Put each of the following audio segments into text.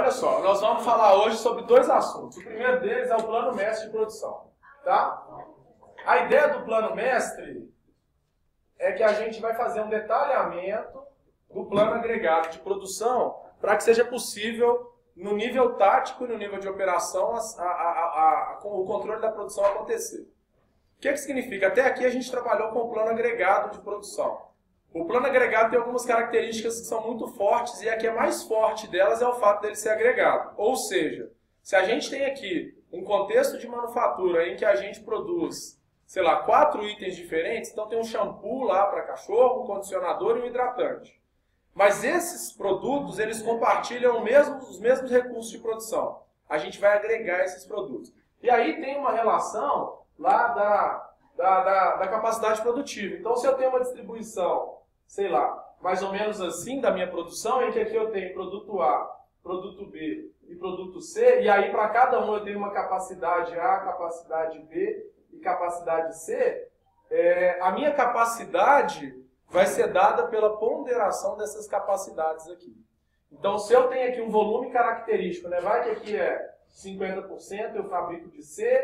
olha só, nós vamos falar hoje sobre dois assuntos. O primeiro deles é o plano mestre de produção, tá? A ideia do plano mestre é que a gente vai fazer um detalhamento do plano agregado de produção para que seja possível, no nível tático e no nível de operação, o controle da produção acontecer. O que significa? Até aqui a gente trabalhou com o plano agregado de produção. O plano agregado tem algumas características que são muito fortes e a que é mais forte delas é o fato dele ser agregado. Ou seja, se a gente tem aqui um contexto de manufatura em que a gente produz, sei lá, 4 itens diferentes, então tem um shampoo lá para cachorro, um condicionador e um hidratante. Mas esses produtos, eles compartilham os mesmos recursos de produção. A gente vai agregar esses produtos. E aí tem uma relação lá da capacidade produtiva. Então, se eu tenho uma distribuição, sei lá, mais ou menos assim da minha produção, em que aqui eu tenho produto A, produto B e produto C, e aí para cada um eu tenho uma capacidade A, capacidade B e capacidade C, a minha capacidade vai ser dada pela ponderação dessas capacidades aqui. Então, se eu tenho aqui um volume característico, né, vai que aqui é 50%, eu fabrico de C,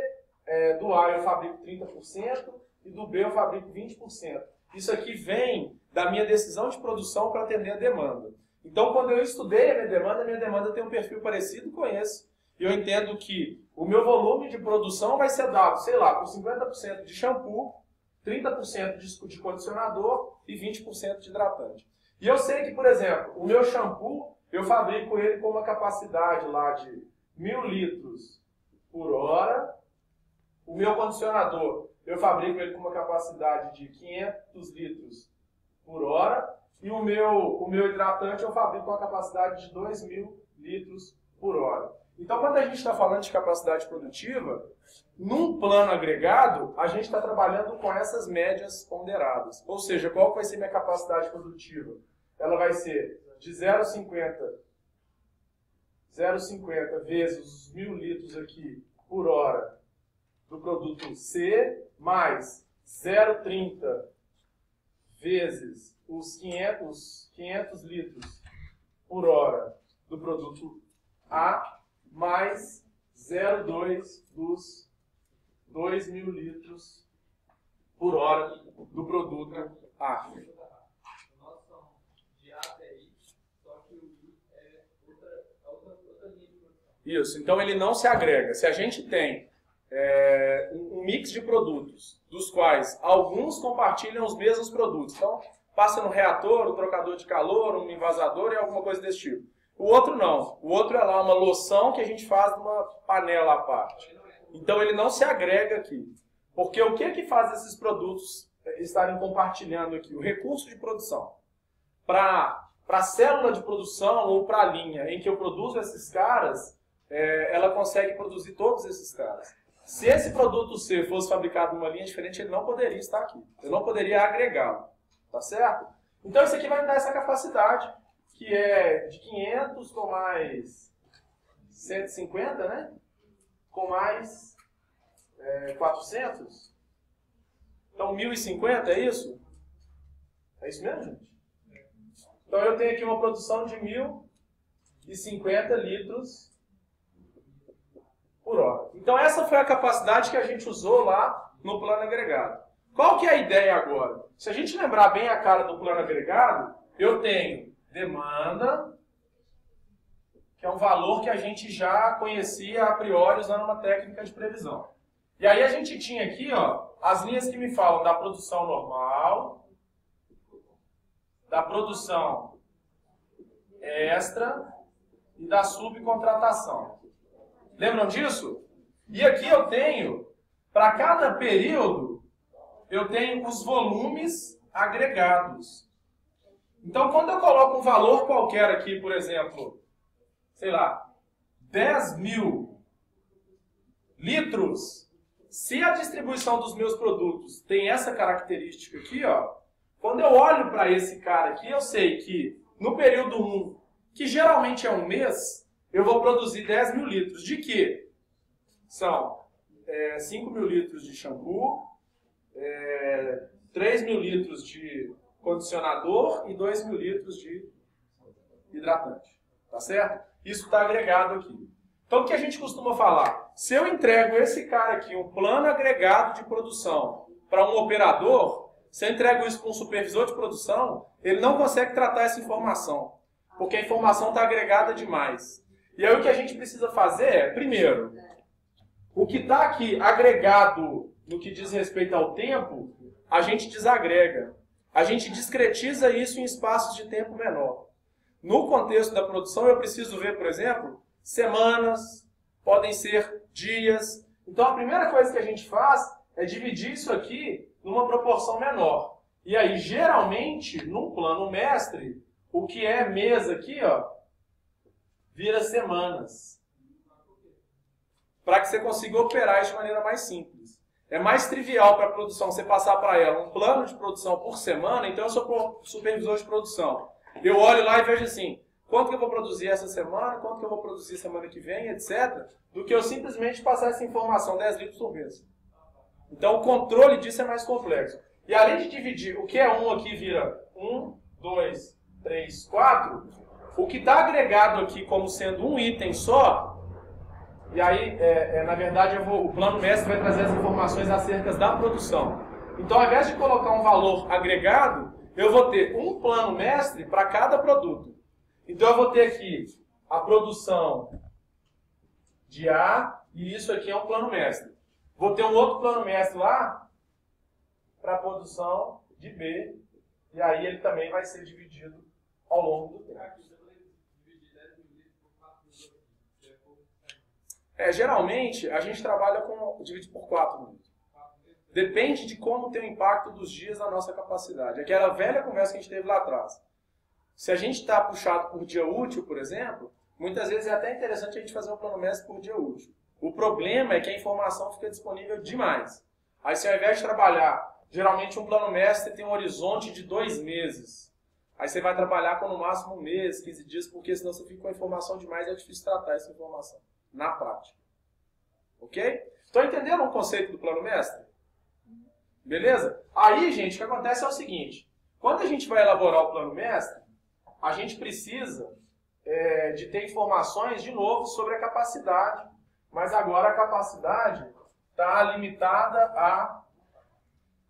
do A eu fabrico 30% e do B eu fabrico 20%. Isso aqui vem da minha decisão de produção para atender a demanda. Então, quando eu estudei a minha demanda tem um perfil parecido com esse. E eu entendo que o meu volume de produção vai ser dado, sei lá, por 50% de shampoo, 30% de condicionador e 20% de hidratante. E eu sei que, por exemplo, o meu shampoo, eu fabrico ele com uma capacidade lá de 1000 litros por hora. O meu condicionador, eu fabrico ele com uma capacidade de 500 litros por hora. E o meu hidratante eu fabrico com uma capacidade de 2000 litros por hora. Então, quando a gente está falando de capacidade produtiva, num plano agregado, a gente está trabalhando com essas médias ponderadas. Ou seja, qual vai ser minha capacidade produtiva? Ela vai ser de 0,50 vezes os 1000 litros aqui por hora do produto C, mais 0,30 vezes os 500 litros por hora do produto A, mais 0,2 dos 2000 litros por hora do produto A. Nossa, de A até I, só que o I é outra linha de produção. Isso, então ele não se agrega. Se a gente tem um mix de produtos, dos quais alguns compartilham os mesmos produtos, então passa no reator, um trocador de calor, um envasador e alguma coisa desse tipo. O outro não. O outro é lá uma loção que a gente faz numa panela à parte. Então ele não se agrega aqui. Porque o que faz esses produtos estarem compartilhando aqui? O recurso de produção. Para a célula de produção ou para a linha em que eu produzo esses caras, ela consegue produzir todos esses caras. Se esse produto C fosse fabricado numa linha diferente, ele não poderia estar aqui. Eu não poderia agregá-lo. Tá certo? Então isso aqui vai me dar essa capacidade, que é de 500 com mais 150, né? Com mais 400. Então 1050, é isso? É isso mesmo, gente? Então eu tenho aqui uma produção de 1050 litros por hora. Então essa foi a capacidade que a gente usou lá no plano agregado. Qual que é a ideia agora? Se a gente lembrar bem a cara do plano agregado, eu tenho demanda, que é um valor que a gente já conhecia a priori usando uma técnica de previsão. E aí a gente tinha aqui, ó, as linhas que me falam da produção normal, da produção extra e da subcontratação. Lembram disso? E aqui eu tenho, para cada período, eu tenho os volumes agregados. Então, quando eu coloco um valor qualquer aqui, por exemplo, sei lá, 10.000 litros, se a distribuição dos meus produtos tem essa característica aqui, ó, quando eu olho para esse cara aqui, eu sei que no período 1, que geralmente é um mês, eu vou produzir 10.000 litros. De quê? São 5.000 litros de shampoo, 3.000 litros de condicionador e 2.000 litros de hidratante. Tá certo? isso está agregado aqui. Então, o que a gente costuma falar? Se eu entrego esse cara aqui, um plano agregado de produção, para um operador, se eu entrego isso para um supervisor de produção, ele não consegue tratar essa informação, porque a informação está agregada demais. E aí o que a gente precisa fazer é, primeiro, o que está aqui agregado no que diz respeito ao tempo, a gente desagrega. A gente discretiza isso em espaços de tempo menor. No contexto da produção, eu preciso ver, por exemplo, semanas, podem ser dias. Então, a primeira coisa que a gente faz é dividir isso aqui numa proporção menor. E aí, geralmente, num plano mestre, o que é mês aqui, ó, vira semanas. Para que você consiga operar isso de maneira mais simples. É mais trivial para a produção você passar para ela um plano de produção por semana, então eu sou supervisor de produção. Eu olho lá e vejo assim, quanto que eu vou produzir essa semana, quanto que eu vou produzir semana que vem, etc. Do que eu simplesmente passar essa informação 10 litros por mês. Então o controle disso é mais complexo. E além de dividir, o que é 1 aqui vira 1, 2, 3, 4. O que está agregado aqui como sendo um item só, e aí, na verdade, o plano mestre vai trazer as informações acerca da produção. Então, ao invés de colocar um valor agregado, eu vou ter um plano mestre para cada produto. Então, eu vou ter aqui a produção de A, e isso aqui é um plano mestre. Vou ter um outro plano mestre lá para a produção de B, e aí ele também vai ser dividido ao longo do tempo. Geralmente, a gente trabalha com dividido por 4 minutos. Depende de como tem o impacto dos dias na nossa capacidade. Aquela velha conversa que a gente teve lá atrás. Se a gente está puxado por dia útil, por exemplo, muitas vezes é até interessante a gente fazer um plano mestre por dia útil. O problema é que a informação fica disponível demais. Aí, se ao invés de trabalhar, geralmente um plano mestre tem um horizonte de 2 meses. Aí você vai trabalhar com no máximo 1 mês, 15 dias, porque senão você fica com a informação demais e é difícil tratar essa informação na prática. Ok? Estão entendendo o conceito do plano mestre? Beleza? Aí, gente, o que acontece é o seguinte. Quando a gente vai elaborar o plano mestre, a gente precisa de ter informações, de novo, sobre a capacidade. Mas agora a capacidade está limitada a...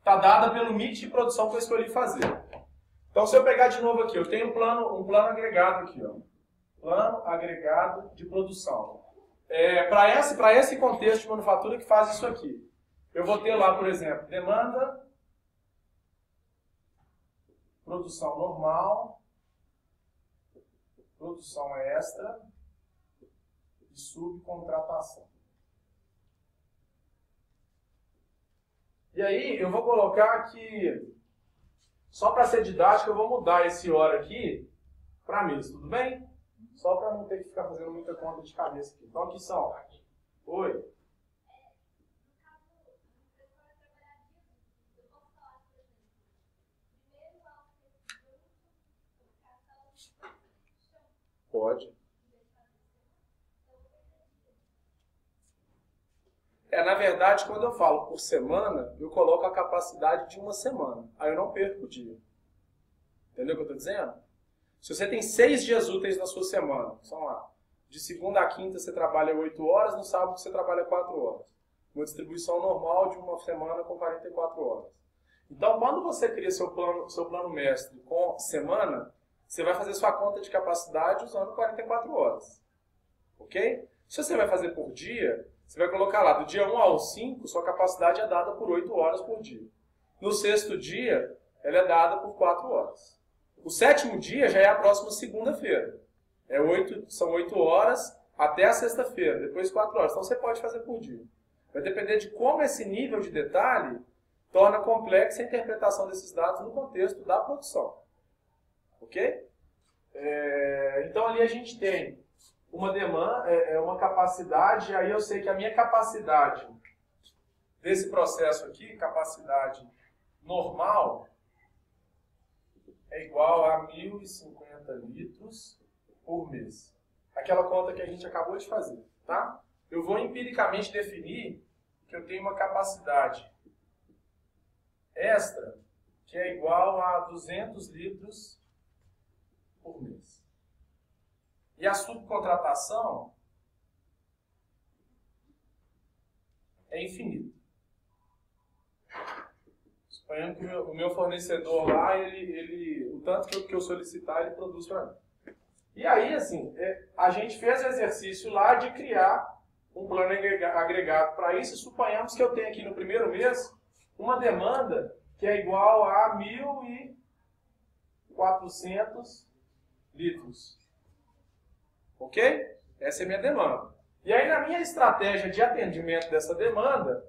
está dada pelo mix de produção que eu escolhi fazer. Então, se eu pegar de novo aqui, eu tenho um plano agregado aqui, ó. Plano agregado de produção. Para esse contexto de manufatura que faz isso aqui. Eu vou ter lá, por exemplo, demanda, produção normal, produção extra e subcontratação. E aí, eu vou colocar aqui, só para ser didático, eu vou mudar esse hora aqui para mês, tudo bem? Só para não ter que ficar fazendo muita conta de cabeça aqui. Então, aqui são. Oi. Pode. Na verdade, quando eu falo por semana, eu coloco a capacidade de uma semana. Aí eu não perco o dia. Entendeu o que eu estou dizendo? Se você tem 6 dias úteis na sua semana, são lá, de segunda a quinta você trabalha 8 horas, no sábado você trabalha 4 horas. Uma distribuição normal de uma semana com 44 horas. Então, quando você cria seu plano mestre com semana, você vai fazer sua conta de capacidade usando 44 horas. Ok? Se você vai fazer por dia, você vai colocar lá, do dia 1 ao 5, sua capacidade é dada por 8 horas por dia. No 6º dia, ela é dada por 4 horas. O 7º dia já é a próxima segunda-feira. São 8 horas até a sexta-feira, depois 4 horas. Então você pode fazer por dia. Vai depender de como esse nível de detalhe torna complexa a interpretação desses dados no contexto da produção. Ok? Então ali a gente tem uma demanda, uma capacidade, aí eu sei que a minha capacidade desse processo aqui, capacidade normal, é igual a 1.050 litros por mês. Aquela conta que a gente acabou de fazer, tá? Eu vou empiricamente definir que eu tenho uma capacidade extra que é igual a 200 litros por mês. e a subcontratação é infinita. Suponhamos que o meu fornecedor lá, o tanto que eu solicitar, ele produz para mim. E aí, assim, a gente fez o exercício lá de criar um plano agregado para isso. Suponhamos que eu tenho aqui no primeiro mês uma demanda que é igual a 1.400 litros. Ok? Essa é a minha demanda. E aí, na minha estratégia de atendimento dessa demanda,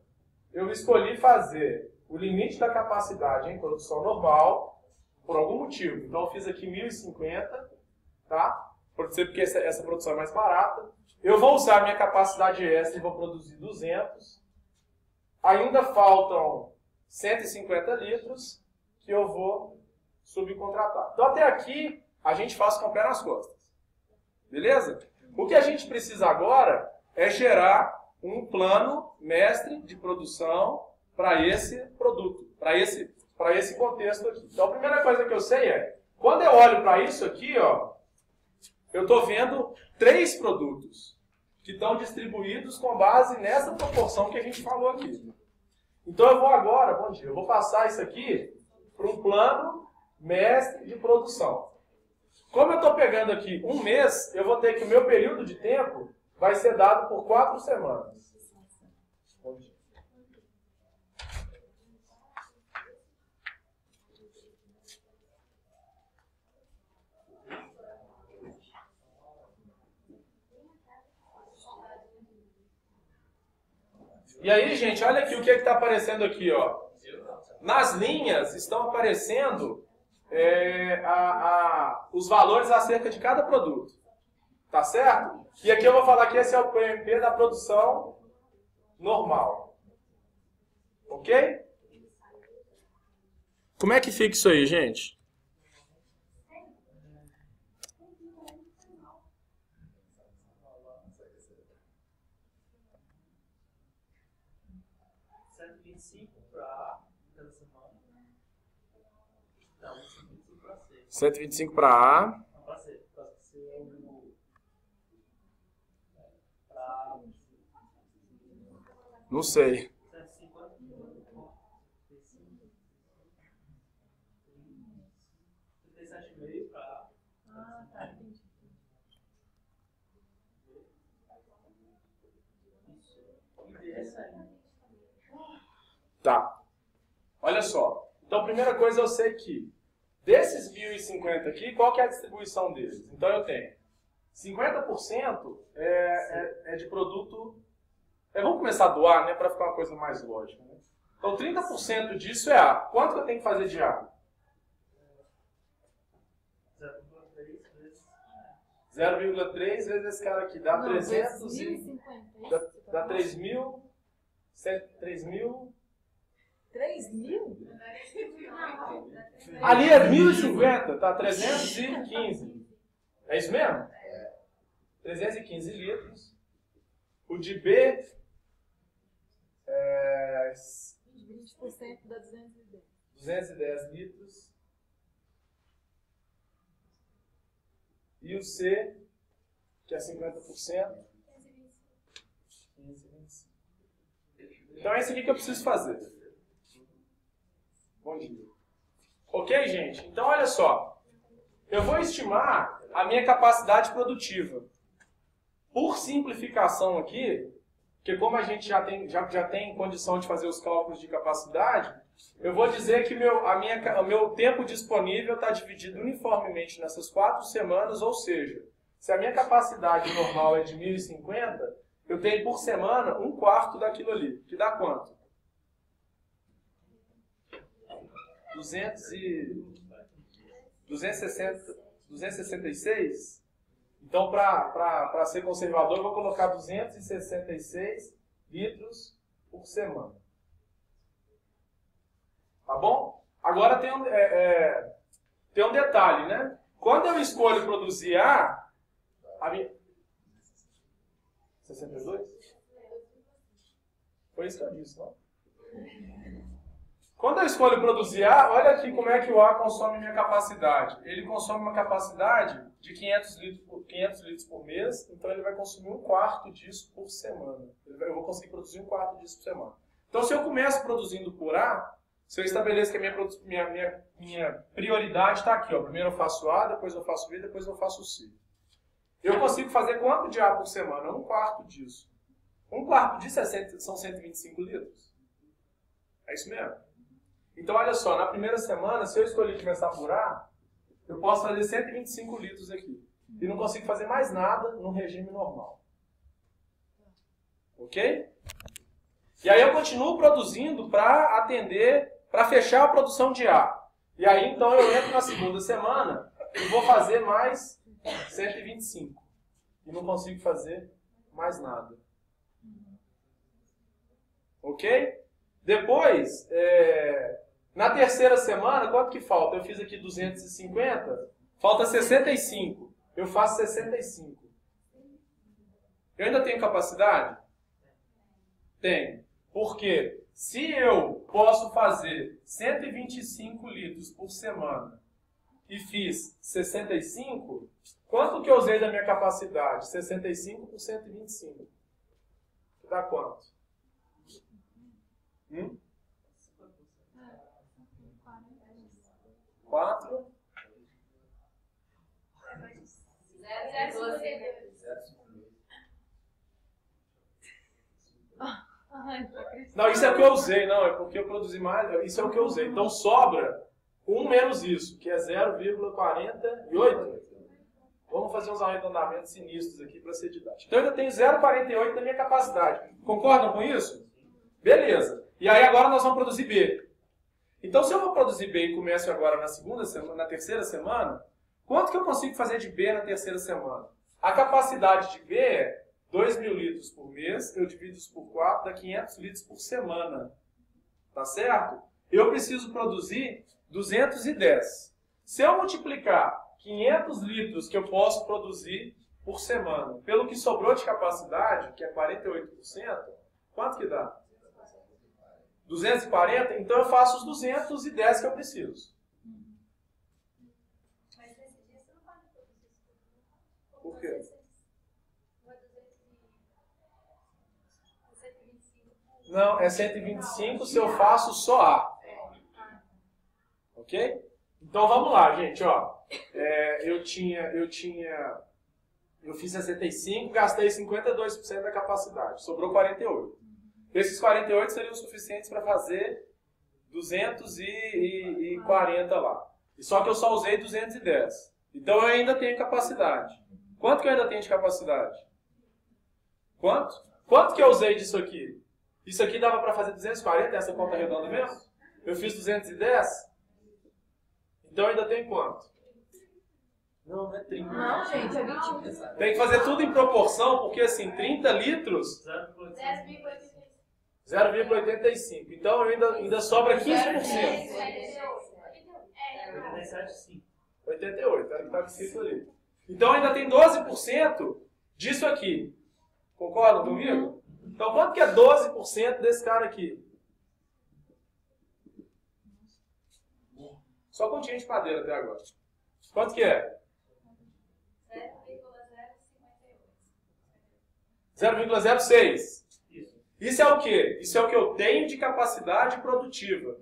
eu escolhi fazer o limite da capacidade em produção normal, por algum motivo. Então, eu fiz aqui 1.050, tá? Pode ser porque essa produção é mais barata. Eu vou usar a minha capacidade extra e vou produzir 200. Ainda faltam 150 litros que eu vou subcontratar. Então, até aqui, a gente faz com o pé nas costas. Beleza? O que a gente precisa agora é gerar um plano mestre de produção para esse produto, para esse contexto aqui. Então, a primeira coisa que eu sei é, quando eu olho para isso aqui, ó, eu estou vendo 3 produtos que estão distribuídos com base nessa proporção que a gente falou aqui. Então, eu vou agora, bom dia, eu vou passar isso aqui para um plano mestre de produção. Como eu estou pegando aqui um mês, eu vou ter que o meu período de tempo vai ser dado por 4 semanas. Bom dia. E aí, gente, olha aqui o que está aparecendo aqui, ó. Nas linhas estão aparecendo os valores acerca de cada produto. Tá certo? E aqui eu vou falar que esse é o PMP da produção normal. Ok? Como é que fica isso aí, gente? Não, 125 para C. 125 para A. Não, para C. Para C é o... Não sei. 150. 37,5 para A. Ah, tá, entendi. E essa aí. Tá. Olha só. Então, primeira coisa, eu sei que desses 1.050 aqui, qual que é a distribuição deles? Então, eu tenho 50% é de produto... vamos começar a doar, né, para ficar uma coisa mais lógica. Né? Então, 30% disso é A. Quanto que eu tenho que fazer de A? 0,3 vezes... 0,3 vezes esse cara aqui. Dá 300 e... 1.050. Dá 3.000... 3.000... 3.000? Ali é 1.050, tá? 315. É isso mesmo? 315 litros. O de B é 20% da 210. 210 litros. E o C, que é 50%, 15,25. Então é isso aqui que eu preciso fazer. Bom dia. Ok, gente? Então, olha só. Eu vou estimar a minha capacidade produtiva. Por simplificação aqui, porque como a gente já tem condição de fazer os cálculos de capacidade, eu vou dizer que o meu tempo disponível está dividido uniformemente nessas 4 semanas, ou seja, se a minha capacidade normal é de 1.050, eu tenho por semana 1/4 daquilo ali, que dá quanto? 266? Então, para ser conservador, eu vou colocar 266 litros por semana. Tá bom? Agora tem um detalhe, né? Quando eu escolho produzir A minha... 62? Foi isso que eu disse, não? Quando eu escolho produzir A, olha aqui como é que o A consome minha capacidade. Ele consome uma capacidade de 500 litros por mês, então ele vai consumir 1/4 disso por semana. Eu vou conseguir produzir 1/4 disso por semana. Então, se eu começo produzindo por A, se eu estabeleço que a minha prioridade está aqui, ó. Primeiro eu faço A, depois eu faço B, depois eu faço C. Eu consigo fazer quanto de A por semana? 1/4 disso. 1/4 disso são 125 litros. É isso mesmo. Então, olha só, na primeira semana, se eu escolher começar por A, eu posso fazer 125 litros aqui. E não consigo fazer mais nada no regime normal. Ok? E aí eu continuo produzindo para atender, para fechar a produção de A. E aí, então, eu entro na segunda semana e vou fazer mais 125. E não consigo fazer mais nada. Ok? Depois, na terceira semana, quanto que falta? Eu fiz aqui 250, falta 65. Eu faço 65. Eu ainda tenho capacidade? Tenho. Porque se eu posso fazer 125 litros por semana e fiz 65, quanto que eu usei da minha capacidade? 65 por 125. Dá quanto? 4? 0,12. Não, isso é o que eu usei, não, é porque eu produzi mais, isso é o que eu usei. Então sobra 1 menos isso, que é 0,48. Vamos fazer uns arredondamentos sinistros aqui para ser didático. Então eu ainda tenho 0,48 da minha capacidade. Concordam com isso? Beleza. E aí agora nós vamos produzir B. Então se eu vou produzir B e começo agora na terceira semana, quanto que eu consigo fazer de B na terceira semana? A capacidade de B é 2.000 litros por mês, eu divido isso por 4, dá 500 litros por semana. Tá certo? Eu preciso produzir 210. Se eu multiplicar 500 litros que eu posso produzir por semana pelo que sobrou de capacidade, que é 48%, quanto que dá? 240? Então eu faço os 210 que eu preciso. Mas nesse dia você não pode produzir isso. Por quê? 125. Não, é 125 se eu faço só A. Ok? Então vamos lá, gente. Ó. Eu fiz 65, gastei 52% da capacidade. Sobrou 48. Esses 48 seriam suficientes para fazer 240 lá. Só que eu só usei 210. Então eu ainda tenho capacidade. Quanto que eu ainda tenho de capacidade? Quanto? Quanto que eu usei disso aqui? Isso aqui dava para fazer 240, essa conta redonda mesmo? Eu fiz 210? Então ainda tem quanto? Não, não é 30. Não, gente, é 21. Tem que fazer tudo em proporção, porque assim, 30 litros, 0,85. Então ainda sobra 15%. 88, era o que estava escrito ali. Então ainda tem 12% disso aqui. Concordam comigo? Então quanto que é 12% desse cara aqui? Só continha de padeira até agora. Quanto que é? 0,06. Isso é o quê? Isso é o que eu tenho de capacidade produtiva.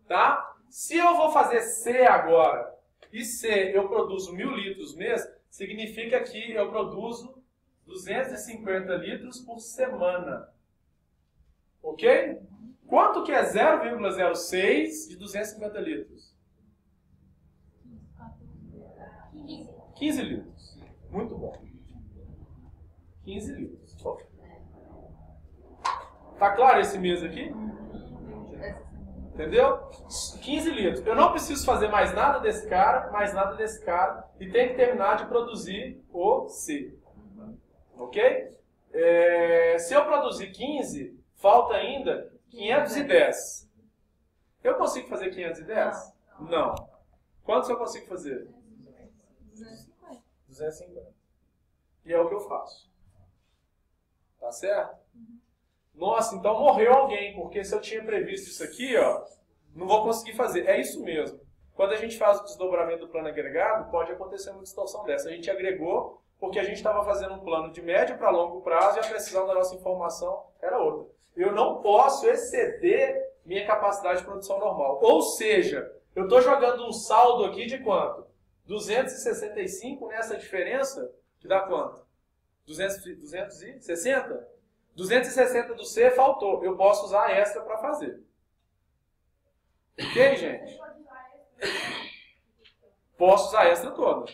Tá? Se eu vou fazer C agora, e C eu produzo 1.000 litros mês, significa que eu produzo 250 litros por semana. Ok? Quanto que é 0,06 de 250 litros? 15 litros. Muito bom. 15 litros. Tá claro esse mês aqui? Entendeu? 15 litros. Eu não preciso fazer mais nada desse cara, e tem que terminar de produzir o C. Ok? Se eu produzir 15, falta ainda 510. Eu consigo fazer 510? Não. Quantos eu consigo fazer? 250. 250. E é o que eu faço. Tá certo? Nossa, então morreu alguém, porque se eu tinha previsto isso aqui, ó, não vou conseguir fazer. É isso mesmo. quando a gente faz o desdobramento do plano agregado, pode acontecer uma distorção dessa. A gente agregou porque a gente estava fazendo um plano de médio para longo prazo e a precisão da nossa informação era outra. Eu não posso exceder minha capacidade de produção normal. Ou seja, eu estou jogando um saldo aqui de quanto? 265 nessa diferença, que dá quanto? 260? 260 do C faltou. Eu posso usar a extra para fazer. Ok, gente? Posso usar a extra toda.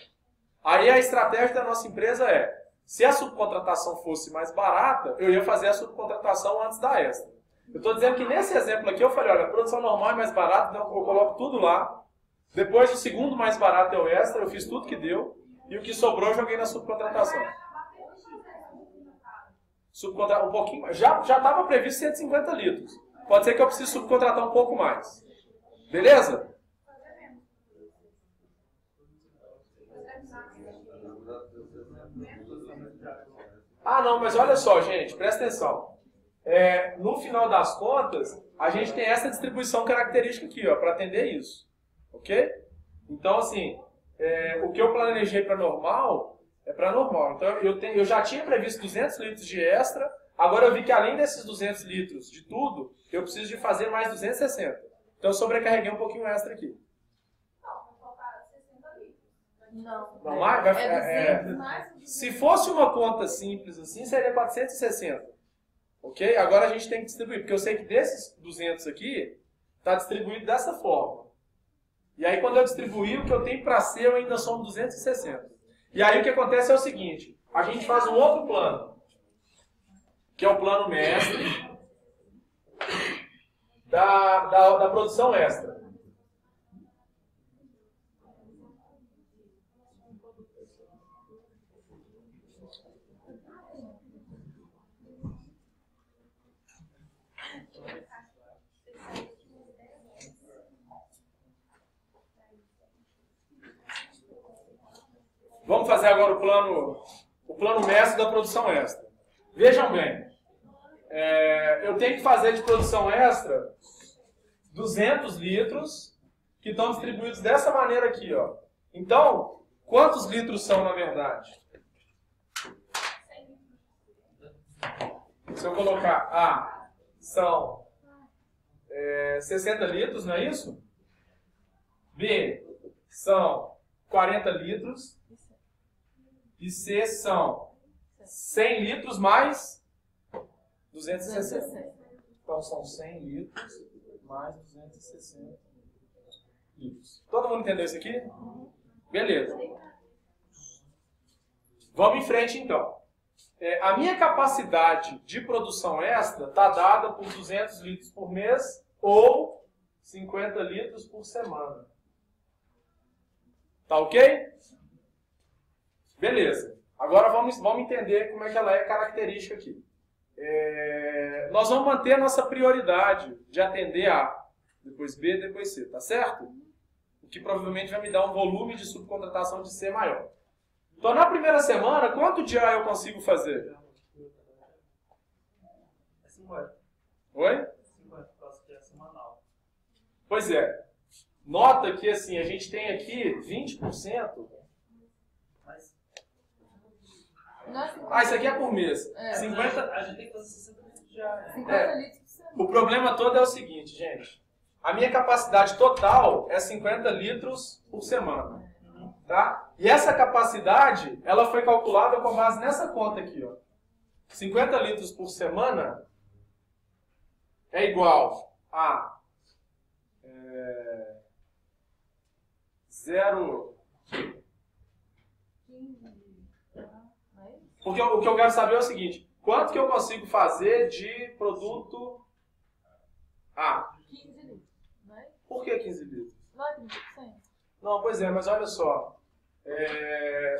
Aí a estratégia da nossa empresa é, se a subcontratação fosse mais barata, eu ia fazer a subcontratação antes da extra. Eu estou dizendo que nesse exemplo aqui eu falei, olha, a produção normal é mais barata, então eu coloco tudo lá. Depois o segundo mais barato é o extra, eu fiz tudo que deu. E o que sobrou eu joguei na subcontratação. Subcontratar um pouquinho mais. Já estava previsto 150 litros. Pode ser que eu precise subcontratar um pouco mais. Beleza? Ah, não, mas olha só, gente, presta atenção. No final das contas, a gente tem essa distribuição característica aqui, ó, para atender isso. Ok? Então, assim, o que eu planejei para normal, é para normal. Então, eu já tinha previsto 200 litros de extra, agora eu vi que além desses 200 litros de tudo, eu preciso de fazer mais 260. Então, eu sobrecarreguei um pouquinho extra aqui. Não. Não mais? É 200 mais 200. Se fosse uma conta simples assim, seria 460. Ok? Agora a gente tem que distribuir, porque eu sei que desses 200 aqui, está distribuído dessa forma. E aí quando eu distribuir, o que eu tenho para ser, eu ainda somo 260. E aí o que acontece é o seguinte, a gente faz um outro plano, que é o plano mestre da produção extra. Vamos fazer agora o plano mestre da produção extra. Vejam bem, eu tenho que fazer de produção extra 200 litros que estão distribuídos dessa maneira aqui, ó. Então, quantos litros são na verdade? Se eu colocar A, são 60 litros, não é isso? B, são 40 litros. E C são 100 litros mais 260. Então são 100 litros mais 260 litros. Todo mundo entendeu isso aqui? Beleza. Vamos em frente então. A minha capacidade de produção extra está dada por 200 litros por mês ou 50 litros por semana. Tá ok? Beleza. Agora vamos entender como é que ela é característica aqui. Nós vamos manter a nossa prioridade de atender A, depois B, depois C, tá certo? O que provavelmente vai me dar um volume de subcontratação de C maior. Então, na primeira semana, quanto de A eu consigo fazer? 50. Oi? 50, que é semanal. Pois é. Nota que assim, a gente tem aqui 20%. Ah, isso aqui é por mês. 50... A gente tem que fazer 60 litros já. 50 litros por semana. O problema todo é o seguinte, gente. A minha capacidade total é 50 litros por semana. Tá? E essa capacidade, ela foi calculada com base nessa conta aqui, ó. 50 litros por semana é igual a 0... Porque o que eu quero saber é o seguinte, quanto que eu consigo fazer de produto A? 15 litros, não é? Por que 15 litros? Não é 30%? Não, pois é, mas olha só.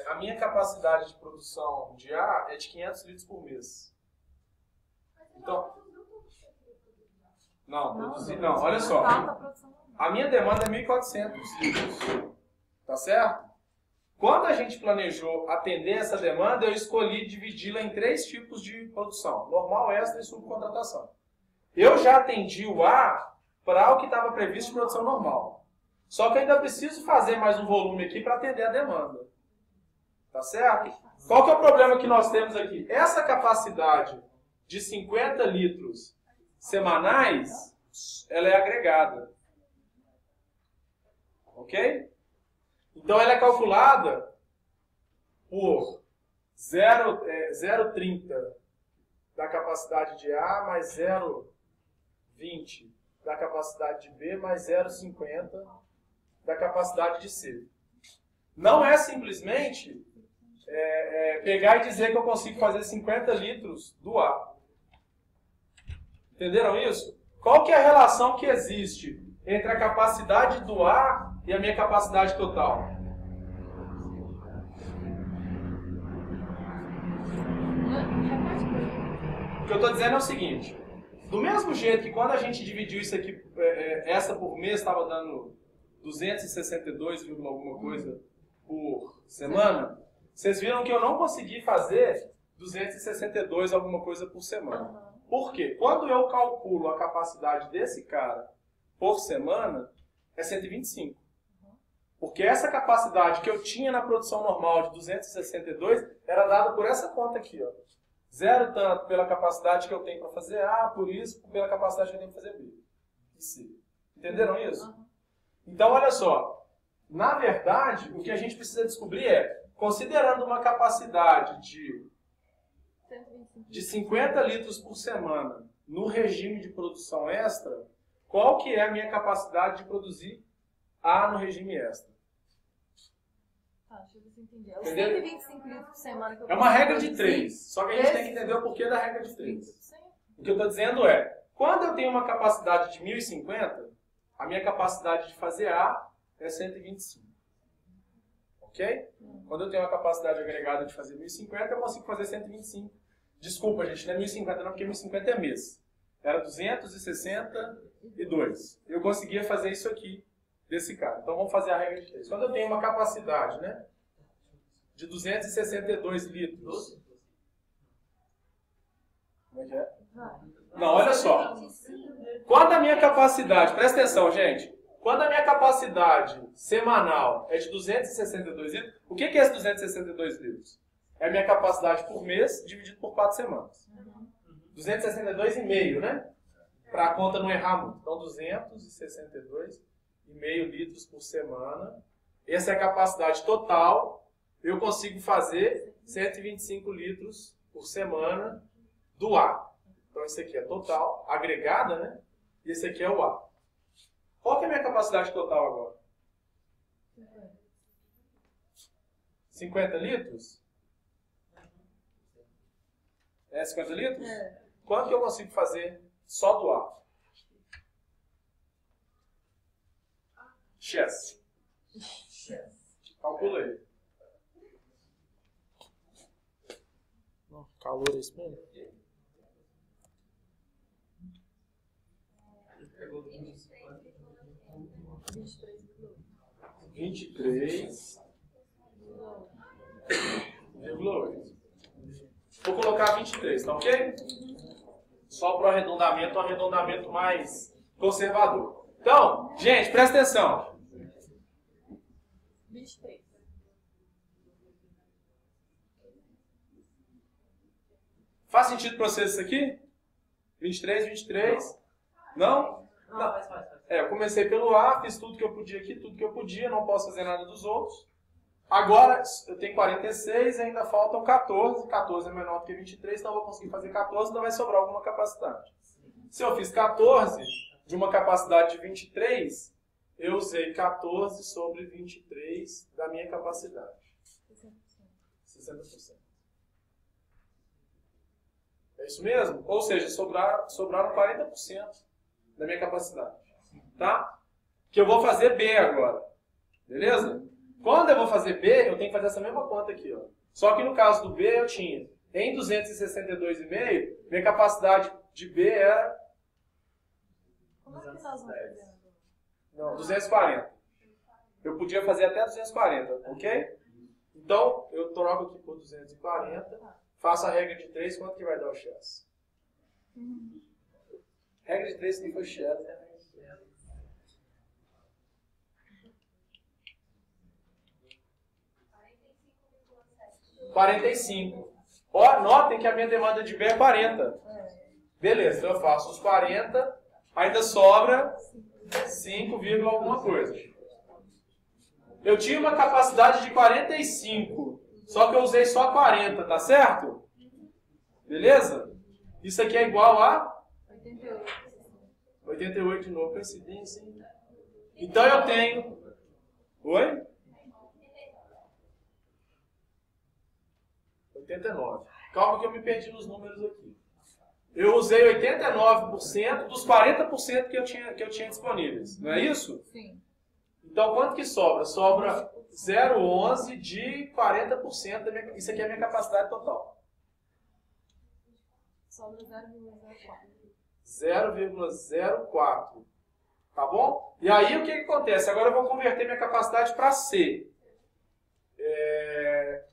A minha capacidade de produção de A é de 500 litros por mês. Então, não, olha só. Falta a produção normal. A minha demanda é 1.400 litros. Tá certo? Quando a gente planejou atender essa demanda, eu escolhi dividi-la em 3 tipos de produção. Normal, extra e subcontratação. Eu já atendi o A para o que estava previsto de produção normal. Só que eu ainda preciso fazer mais um volume aqui para atender a demanda. Tá certo? Qual que é o problema que nós temos aqui? Essa capacidade de 50 litros semanais, ela é agregada. Ok? Então ela é calculada por 0,30 da capacidade de A mais 0,20 da capacidade de B mais 0,50 da capacidade de C. Não é simplesmente pegar e dizer que eu consigo fazer 50 litros do A. Entenderam isso? Qual que é a relação que existe entre a capacidade do A e a minha capacidade total? O que eu estou dizendo é o seguinte. Do mesmo jeito que quando a gente dividiu isso aqui, essa por mês estava dando 262, alguma coisa por semana, vocês viram que eu não consegui fazer 262 alguma coisa por semana. Por quê? Quando eu calculo a capacidade desse cara por semana, é 125. Porque essa capacidade que eu tinha na produção normal de 262 era dada por essa conta aqui, ó. Zero tanto pela capacidade que eu tenho para fazer A, por isso, pela capacidade que eu tenho para fazer B. E C. Entenderam isso? Então, olha só. Na verdade, o que a gente precisa descobrir é, considerando uma capacidade de 50 litros por semana no regime de produção extra, qual que é a minha capacidade de produzir A no regime extra? Tá, deixa eu ver se eu entendi. É os Entendeu? 125 litros por semana que eu É uma regra de produzir. 3, só que a gente tem que entender o porquê da regra de 3. 30%. O que eu estou dizendo é, quando eu tenho uma capacidade de 1050, a minha capacidade de fazer A é 125. Ok? Quando eu tenho uma capacidade agregada de fazer 1050, eu consigo fazer 125. Desculpa, gente, não é 1050 não, porque 1050 é mês. Era 262. Eu conseguia fazer isso aqui, desse cara. Então vamos fazer a regra de 3. Quando eu tenho uma capacidade, né, de 262 litros. Como é que é? Não, olha só. Quando a minha capacidade, presta atenção, gente. Quando a minha capacidade semanal é de 262 litros, o que é esse 262 litros? É a minha capacidade por mês dividido por 4 semanas. 262,5, né? Para a conta não errar muito. Então, 262,5 litros por semana. Essa é a capacidade total. Eu consigo fazer 125 litros por semana do A. Então, esse aqui é total, agregada, né? E esse aqui é o A. Qual que é a minha capacidade total agora? 50 litros? É 50 litros? É. Quanto que eu consigo fazer só do A? X. Calcula aí. Calor é isso mesmo? Pegou 23,8. Vou colocar 23, tá ok? Só para o arredondamento, um arredondamento mais conservador. Então, gente, presta atenção. 23. Faz sentido para vocês isso aqui? 23, 23? Não? Não, faz. Eu comecei pelo A, fiz tudo que eu podia aqui, tudo que eu podia, não posso fazer nada dos outros. Agora, eu tenho 46, ainda faltam 14. 14 é menor do que 23, então eu vou conseguir fazer 14, ainda vai sobrar alguma capacidade. Se eu fiz 14 de uma capacidade de 23, eu usei 14 sobre 23 da minha capacidade. 60%. É isso mesmo? Ou seja, sobraram 40% da minha capacidade. Tá? Que eu vou fazer B agora. Beleza? Quando eu vou fazer B, eu tenho que fazer essa mesma conta aqui. Ó. Só que no caso do B, eu tinha em 262,5, minha capacidade de B era... Como é que nós vamos fazer agora? Não, 240. Eu podia fazer até 240, ok? Então, eu troco aqui por 240, faço a regra de 3, quanto que vai dar o X? Regra de 3 que foi X. 45. Ó, notem que a minha demanda de B é 40. Beleza, então eu faço os 40, ainda sobra 5, alguma coisa. Eu tinha uma capacidade de 45, só que eu usei só 40, tá certo? Beleza? Isso aqui é igual a 88. 88 de novo, coincidência. Então eu tenho... Oi? 89. Calma que eu me perdi nos números aqui. Eu usei 89% dos 40% que eu tinha disponíveis. Não é isso? Sim. Então quanto que sobra? Sobra 0,11 de 40% da minha... Isso aqui é a minha capacidade total. Sobra 0,04. 0,04. Tá bom? E aí o que acontece? Agora eu vou converter minha capacidade para C.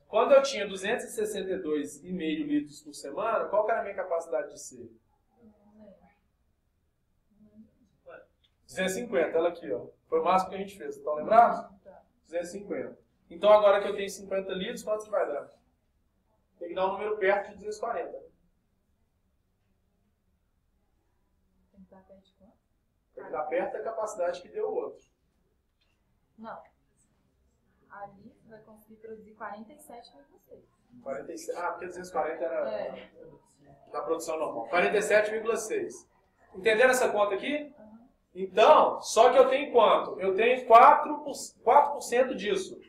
Quando eu tinha 262,5 litros por semana, qual que era a minha capacidade de C? 250, ela aqui, ó. Foi o máximo que a gente fez. Estão lembrados? 250. Então agora que eu tenho 50 litros, quanto que vai dar? Tem que dar um número perto de 240. Tem que estar perto de quanto? Tem que dar perto da capacidade que deu o outro. Não. Ali você vai conseguir produzir 47,6. 47. Ah, porque 240 era É. da produção normal. 47,6. Entenderam essa conta aqui? Então, só que eu tenho quanto? Eu tenho 4% disso.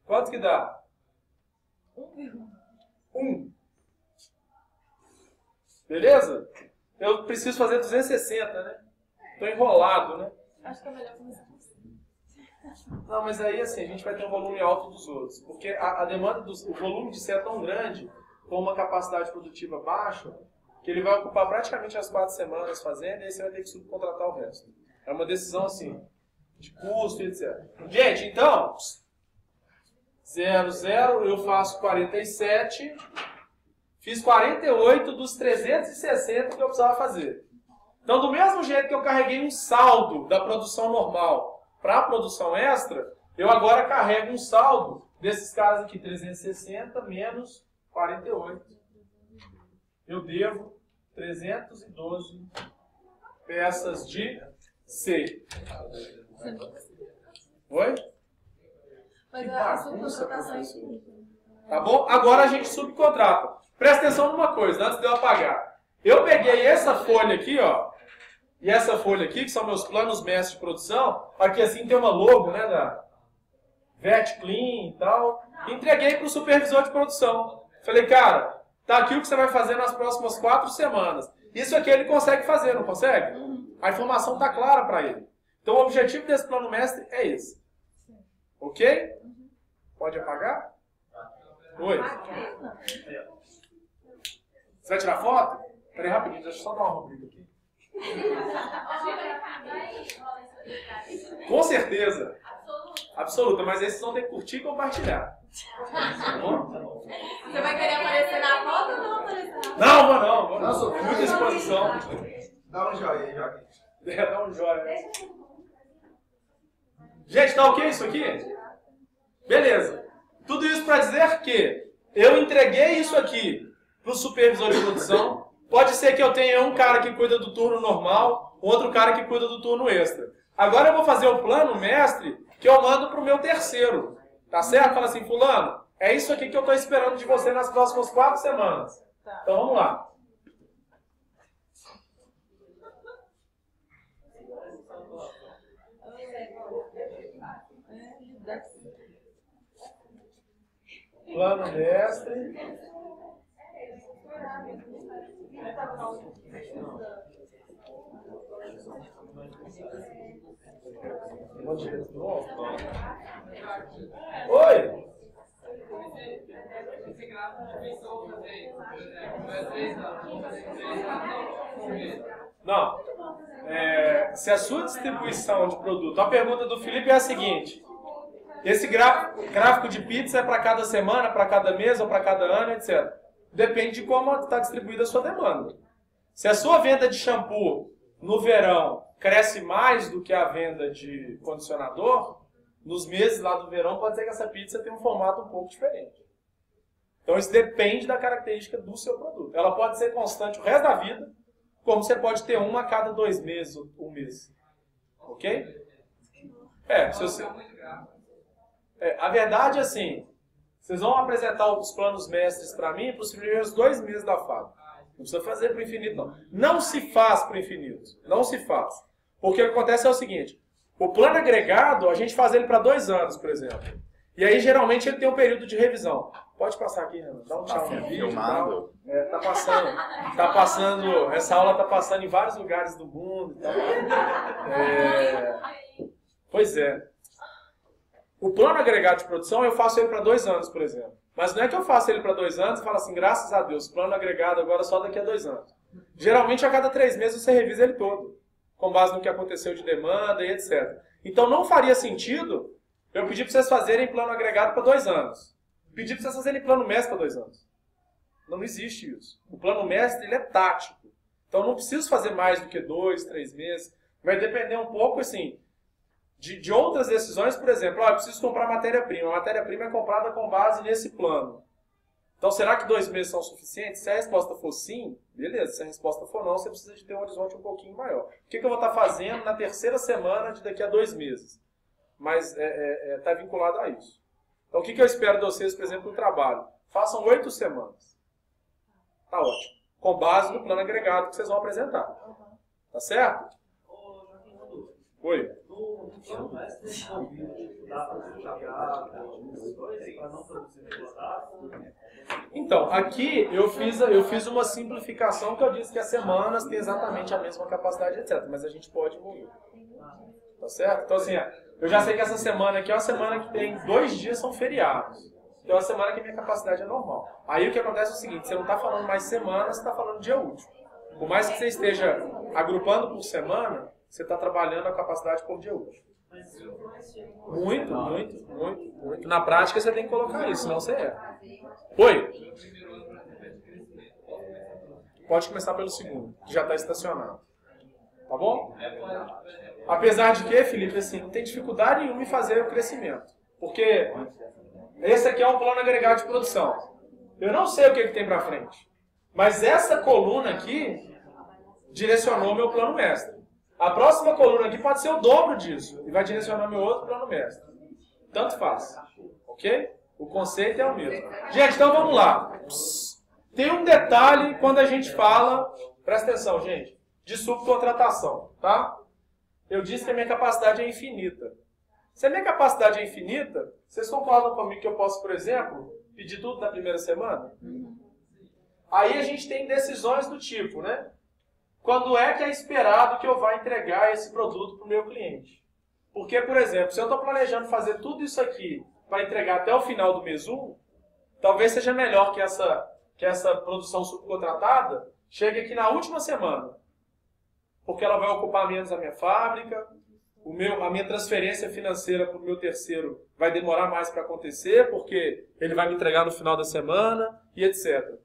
Quanto que dá? 1. Beleza? Eu preciso fazer 260, né? Estou enrolado, né? Acho que é melhor começar com isso. Não, mas aí assim, a gente vai ter um volume alto dos outros. Porque a demanda, o volume de C é tão grande, com uma capacidade produtiva baixa, que ele vai ocupar praticamente as 4 semanas fazendo, e aí você vai ter que subcontratar o resto. É uma decisão assim, de custo, etc. Gente, então, 0, 0, eu faço 47, fiz 48 dos 360 que eu precisava fazer. Então, do mesmo jeito que eu carreguei um saldo da produção normal para a produção extra, eu agora carrego um saldo desses caras aqui, 360 menos 48. Eu devo 312 peças de C. Oi? Mas Que a bagunça, subcontratação é professor. infinita. Tá bom? Agora a gente subcontrata. Presta atenção numa coisa, antes de eu apagar. Eu peguei essa folha aqui, ó, e essa folha aqui, que são meus planos mestres de produção. Aqui assim tem uma logo, né, da Vet Clean e tal. Entreguei para o supervisor de produção. Falei, cara, tá aqui o que você vai fazer nas próximas 4 semanas. Isso aqui ele consegue fazer, não consegue? A informação tá clara para ele. Então o objetivo desse plano mestre é esse. Ok? Pode apagar? Oi. Você vai tirar foto? Peraí, rapidinho, deixa eu só dar uma rubrica aqui. Com certeza. Absoluta, mas aí vocês vão ter que curtir e compartilhar. Tá bom? Você vai querer aparecer na foto ou não aparecer na foto? Não, vou não. Muita exposição. Dá um joinha aí, Joaquim. Dá um joia. Gente, tá ok isso aqui? Beleza. Tudo isso para dizer que eu entreguei isso aqui para o supervisor de produção. Pode ser que eu tenha um cara que cuida do turno normal, outro cara que cuida do turno extra. Agora eu vou fazer o plano mestre que eu mando para o meu terceiro. Tá certo? Fala assim, fulano, é isso aqui que eu estou esperando de você nas próximas 4 semanas. Tá. Então vamos lá. Plano mestre. Oi! Esse gráfico de pensou fazer, por exemplo, vai 3 anos, 3 anos, Não. Se a sua distribuição de produto... A pergunta do Felipe é a seguinte. Esse gráfico de pizza é para cada semana, para cada mês ou para cada ano, etc. Depende de como está distribuída a sua demanda. Se a sua venda de shampoo no verão cresce mais do que a venda de condicionador, nos meses lá do verão pode ser que essa pizza tenha um formato um pouco diferente. Então isso depende da característica do seu produto. Ela pode ser constante o resto da vida, como você pode ter uma a cada 2 meses, um mês. Ok? Se você... a verdade é assim, vocês vão apresentar os planos mestres para mim para os primeiros 2 meses da fábrica. Não precisa fazer para o infinito, não. Não se faz para o infinito. Não se faz. Porque o que acontece é o seguinte, o plano agregado, a gente faz ele para 2 anos, por exemplo. E aí, geralmente, ele tem um período de revisão. Pode passar aqui, Renan. Dá um tchau no vídeo. Tá passando. Essa aula tá passando em vários lugares do mundo. Pois é. O plano agregado de produção, eu faço ele para 2 anos, por exemplo. Mas não é que eu faço ele para 2 anos e falo assim, graças a Deus, plano agregado agora só daqui a 2 anos. Geralmente, a cada 3 meses, você revisa ele todo, com base no que aconteceu de demanda e etc. Então, não faria sentido eu pedir para vocês fazerem plano agregado para 2 anos. Pedir para vocês fazerem plano mestre para 2 anos. Não existe isso. O plano mestre, ele é tático. Então, eu não preciso fazer mais do que 2, 3 meses. Vai depender um pouco, assim, de outras decisões. Por exemplo, eu preciso comprar matéria-prima. A matéria-prima é comprada com base nesse plano. Então, será que 2 meses são suficientes? Se a resposta for sim, beleza. Se a resposta for não, você precisa de ter um horizonte um pouquinho maior. O que eu vou estar fazendo na 3ª semana de daqui a 2 meses? Mas está vinculado a isso. Então, o que eu espero de vocês, por exemplo, no trabalho? Façam 8 semanas. Tá ótimo. Com base no plano agregado que vocês vão apresentar. Tá certo? Oi. Então, aqui eu fiz uma simplificação que eu disse que as semanas têm exatamente a mesma capacidade, etc. Mas a gente pode evoluir. Tá certo? Então, assim, eu já sei que essa semana aqui é uma semana que tem 2 dias são feriados. Então, é uma semana que a minha capacidade é normal. Aí o que acontece é o seguinte, você não está falando mais semana, você está falando dia útil. Por mais que você esteja agrupando por semana, você está trabalhando a capacidade por dia útil. Muito. Na prática, você tem que colocar isso, senão você erra. Oi? Pode começar pelo segundo, que já está estacionado. Tá bom? Apesar de que, Felipe, assim, não tem dificuldade nenhuma em fazer o crescimento. Porque esse aqui é um plano agregado de produção. Eu não sei o que tem para frente. Mas essa coluna aqui direcionou o meu plano mestre. A próxima coluna aqui pode ser o dobro disso. E vai direcionar meu outro plano mestre. Tanto faz. Ok? O conceito é o mesmo. Gente, então vamos lá. Tem um detalhe quando a gente fala... Presta atenção, gente. De subcontratação. Tá? Eu disse que a minha capacidade é infinita. Se a minha capacidade é infinita, vocês concordam comigo que eu posso, por exemplo, pedir tudo na primeira semana? Aí a gente tem decisões do tipo, né? Quando é que é esperado que eu vá entregar esse produto para o meu cliente? Porque, por exemplo, se eu estou planejando fazer tudo isso aqui para entregar até o final do mês 1, talvez seja melhor que essa produção subcontratada chegue aqui na última semana. Porque ela vai ocupar menos a minha fábrica, a minha transferência financeira para o meu terceiro vai demorar mais para acontecer, porque ele vai me entregar no final da semana e etc.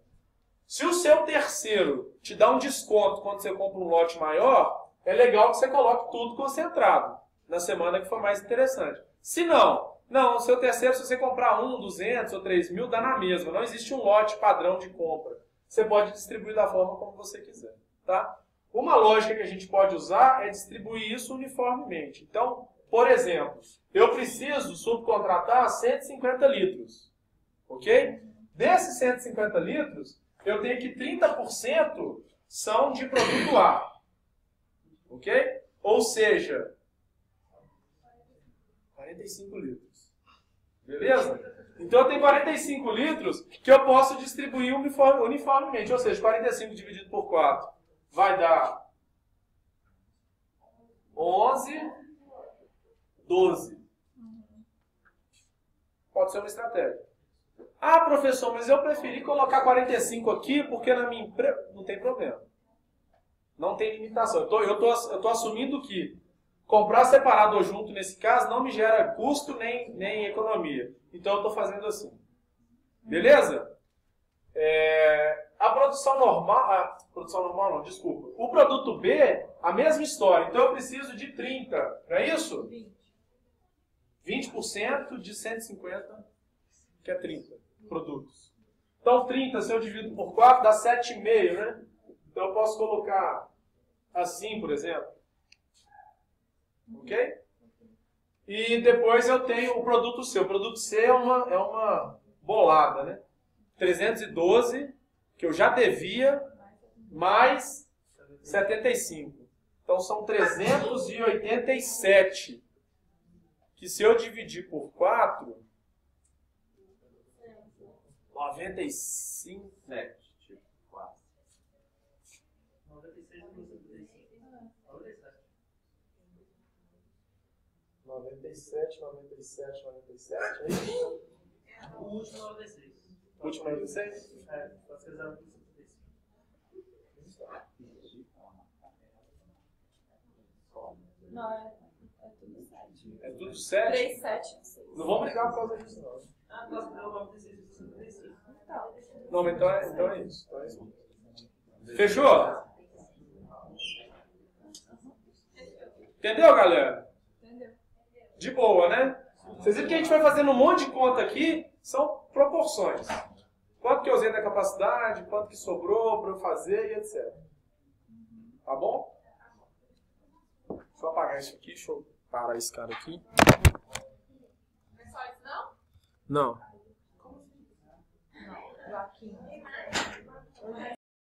Se o seu terceiro te dá um desconto quando você compra um lote maior, é legal que você coloque tudo concentrado na semana que for mais interessante. Se não, o seu terceiro, se você comprar 200 ou 3.000, dá na mesma. Não existe um lote padrão de compra. Você pode distribuir da forma como você quiser. Tá? Uma lógica que a gente pode usar é distribuir isso uniformemente. Então, por exemplo, eu preciso subcontratar 150 litros. Ok? Desses 150 litros, eu tenho que 30% são de produto A. Ok? Ou seja, 45 litros. Beleza? Então eu tenho 45 litros que eu posso distribuir uniformemente. Ou seja, 45 dividido por 4 vai dar 11, 12. Pode ser uma estratégia. Ah, professor, mas eu preferi colocar 45 aqui porque na minha empresa... Não tem problema. Não tem limitação. Eu tô assumindo que comprar separado ou junto, nesse caso, não me gera custo nem economia. Então eu estou fazendo assim. Beleza? A produção normal... produção normal não, desculpa. O produto B, a mesma história. Então eu preciso de 30. Não é isso? 20% de 150, que é 30 produtos. Então 30, se eu divido por 4, dá 7,5, né? Então eu posso colocar assim, por exemplo. Ok? E depois eu tenho o produto C. O produto C é uma bolada, né? 312, que eu já devia, mais 75. Então são 387. Que se eu dividir por 4, 95, né? Tipo 4. 96 ou 95? 97, 97, 97, é isso? O último 96. O último 96? É, pode ser 0,75. Não, é tudo 7. É tudo 7? 3, 7, 6. Não vamos brigar por causa disso, não. Ah, nós pegamos 96 e 65. Então, Não, mas então é isso. Então é isso. Fechou? Entendeu, galera? entendeu? De boa, né? Vocês viram que a gente vai fazendo um monte de conta aqui, são proporções. Quanto que eu usei da capacidade, quanto que sobrou para eu fazer e etc. Tá bom? Deixa eu apagar isso aqui, deixa eu parar esse cara aqui. Não é só isso, não? Não. Não, Joaquim.